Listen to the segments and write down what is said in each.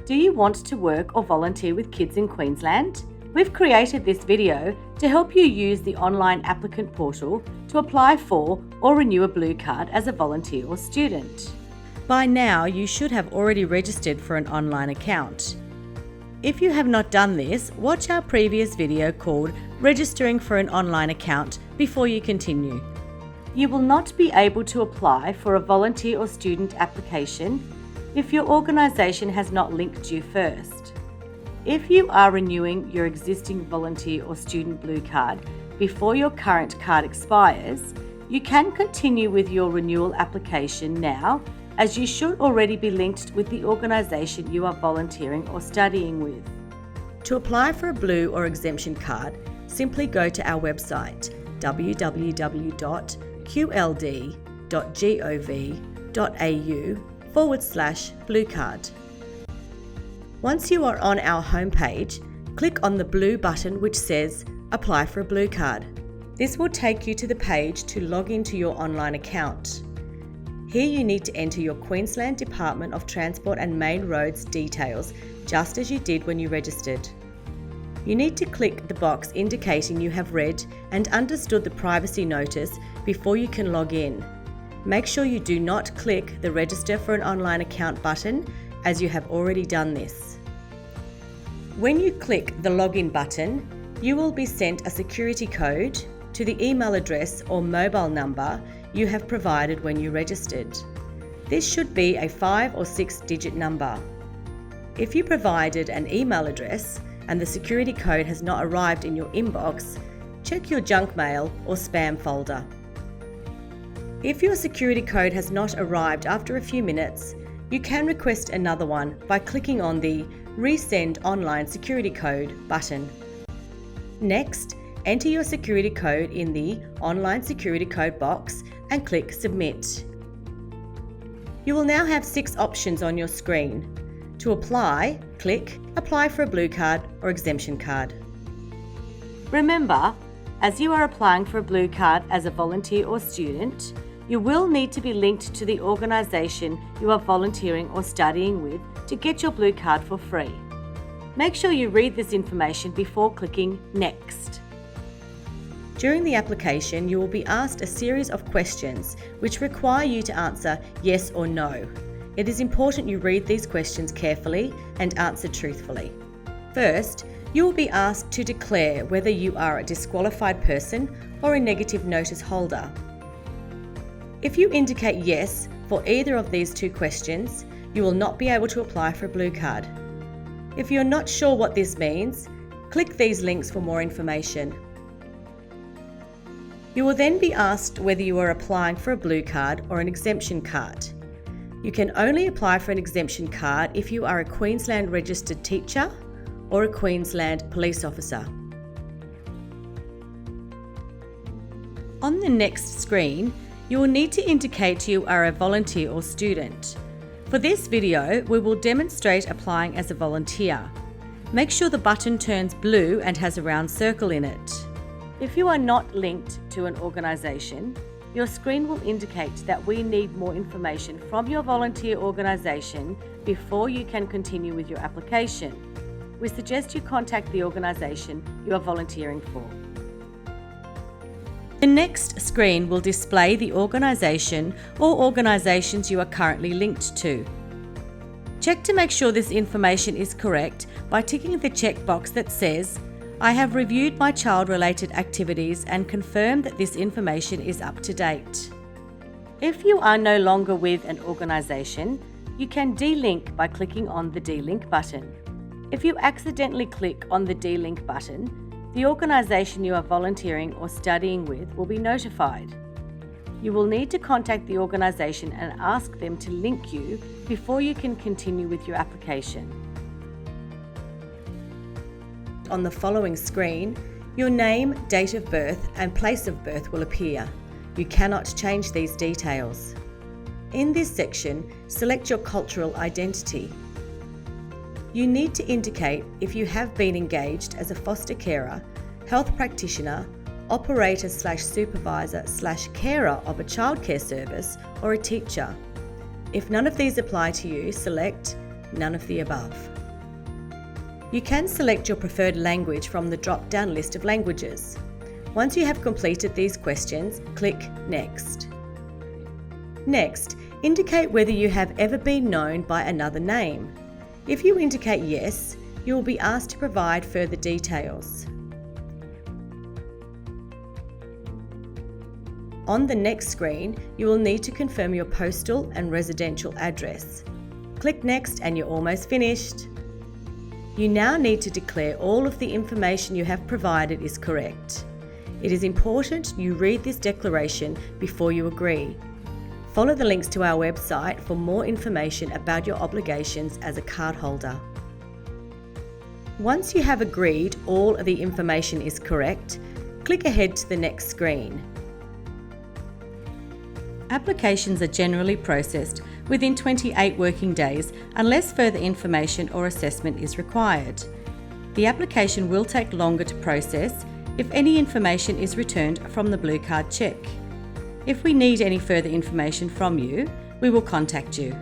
Do you want to work or volunteer with kids in Queensland? We've created this video to help you use the online applicant portal to apply for or renew a blue card as a volunteer or student. By now, you should have already registered for an online account. If you have not done this, watch our previous video called Registering for an Online Account before you continue. You will not be able to apply for a volunteer or student application if your organisation has not linked you first. If you are renewing your existing volunteer or student blue card before your current card expires, you can continue with your renewal application now, as you should already be linked with the organisation you are volunteering or studying with. To apply for a blue or exemption card, simply go to our website www.qld.gov.au/blue card. Once you are on our homepage, click on the blue button which says Apply for a Blue Card. This will take you to the page to log into your online account. Here you need to enter your Queensland Department of Transport and Main Roads details, just as you did when you registered. You need to click the box indicating you have read and understood the privacy notice before you can log in. Make sure you do not click the Register for an Online Account button, as you have already done this. When you click the Login button, you will be sent a security code to the email address or mobile number you have provided when you registered. This should be a 5 or 6-digit number. If you provided an email address and the security code has not arrived in your inbox, check your junk mail or spam folder. If your security code has not arrived after a few minutes, you can request another one by clicking on the Resend Online Security Code button. Next, enter your security code in the Online Security Code box and click Submit. You will now have 6 options on your screen. To apply, click Apply for a Blue Card or Exemption Card. Remember, as you are applying for a blue card as a volunteer or student, you will need to be linked to the organisation you are volunteering or studying with to get your blue card for free. Make sure you read this information before clicking Next. During the application, you will be asked a series of questions which require you to answer yes or no. It is important you read these questions carefully and answer truthfully. First, you will be asked to declare whether you are a disqualified person or a negative notice holder. If you indicate yes for either of these 2 questions, you will not be able to apply for a blue card. If you're not sure what this means, click these links for more information. You will then be asked whether you are applying for a blue card or an exemption card. You can only apply for an exemption card if you are a Queensland registered teacher or a Queensland police officer. On the next screen, you will need to indicate you are a volunteer or student. For this video, we will demonstrate applying as a volunteer. Make sure the button turns blue and has a round circle in it. If you are not linked to an organisation, your screen will indicate that we need more information from your volunteer organisation before you can continue with your application. We suggest you contact the organisation you are volunteering for. The next screen will display the organisation or organisations you are currently linked to. Check to make sure this information is correct by ticking the checkbox that says, I have reviewed my child-related activities and confirmed that this information is up to date. If you are no longer with an organisation, you can delink by clicking on the delink button. If you accidentally click on the delink button, the organisation you are volunteering or studying with will be notified. You will need to contact the organisation and ask them to link you before you can continue with your application. On the following screen, your name, date of birth and place of birth will appear. You cannot change these details. In this section, select your cultural identity. You need to indicate if you have been engaged as a foster carer, health practitioner, operator/supervisor/carer of a childcare service or a teacher. If none of these apply to you, select none of the above. You can select your preferred language from the drop-down list of languages. Once you have completed these questions, click Next. Next, indicate whether you have ever been known by another name. If you indicate yes, you will be asked to provide further details. On the next screen, you will need to confirm your postal and residential address. Click Next and you're almost finished. You now need to declare all of the information you have provided is correct. It is important you read this declaration before you agree. Follow the links to our website for more information about your obligations as a cardholder. Once you have agreed all of the information is correct, click ahead to the next screen. Applications are generally processed within 28 working days unless further information or assessment is required. The application will take longer to process if any information is returned from the Blue Card check. If we need any further information from you, we will contact you.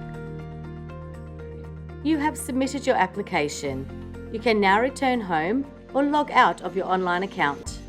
You have submitted your application. You can now return home or log out of your online account.